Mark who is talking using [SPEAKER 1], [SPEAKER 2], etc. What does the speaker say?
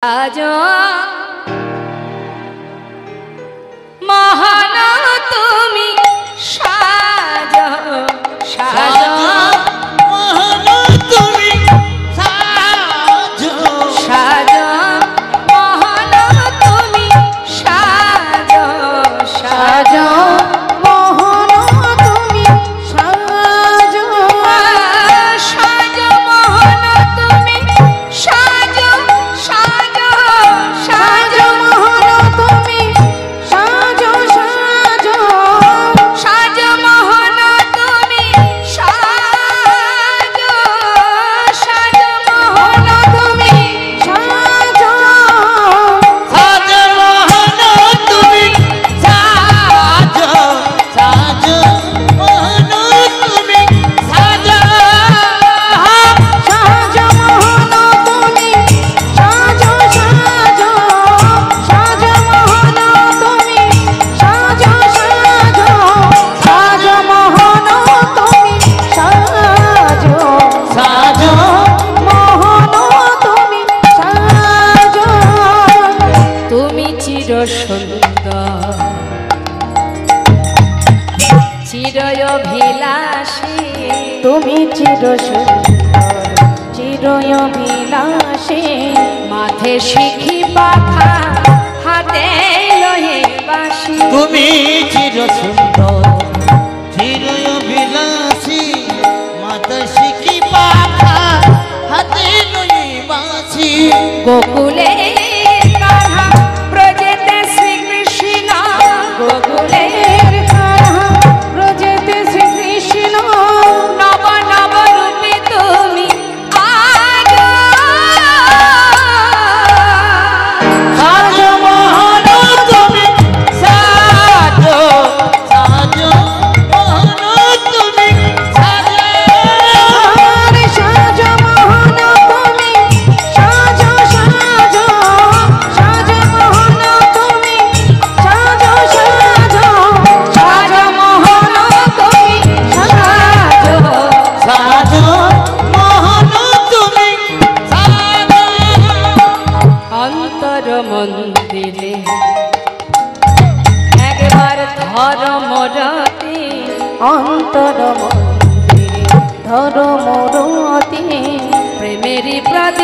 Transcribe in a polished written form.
[SPEAKER 1] সাজো মহান তুমি সাজো সাজো
[SPEAKER 2] মহান তুমি সাজো
[SPEAKER 1] সাজো মহান তুমি সাজো সাজো মহান তুমি সাজো সাজো মহান তুমি সাজো সাজো সাজো মহান তুমি সাজো সাজো সাজো মহান তুমি সাজো সাজো মহান তুমি সাজো
[SPEAKER 2] সাজো মহান তুমি সাজো সাজো মহান তুমি সাজো
[SPEAKER 1] সাজো মহান তুমি সাজো সাজো সাজো মহান তুমি সাজো সাজো সাজো মহান তুমি সাজো
[SPEAKER 2] সাজো
[SPEAKER 1] মহান তুমি সাজো তুমি চির সুন্দর চিরভিলাষী তুমি চির সুন্দর চিরভিলাষী মাথে শিখি পাখা হাতে লহে বাঁশি
[SPEAKER 2] তুমি চির সুন্দর চিরবিলাসী মাতা শিখি পাখা হাতে নই বাঁশি
[SPEAKER 1] গোকুলে কাহা ব্রজেতে শ্রীকৃষ্ণ গোকুলের কাহা ব্রজেতে শ্রীকৃষ্ণ নব নব রূপে তুমি আজো
[SPEAKER 2] সাজো মহান তুমি সাজো সাজো মহান তুমি সাজো
[SPEAKER 1] সাজো মহান তুমি সাজো সাজো সাজো মহান তুমি সাজো সাজো সাজো মহান তুমি সাজো
[SPEAKER 2] সাজো মহান তুমি সাজো
[SPEAKER 1] অন্তর মন্দিরে একবার ধর্মরতি অন্তর মন্দিরে ধর্মরতি প্রেমেরই প্রধান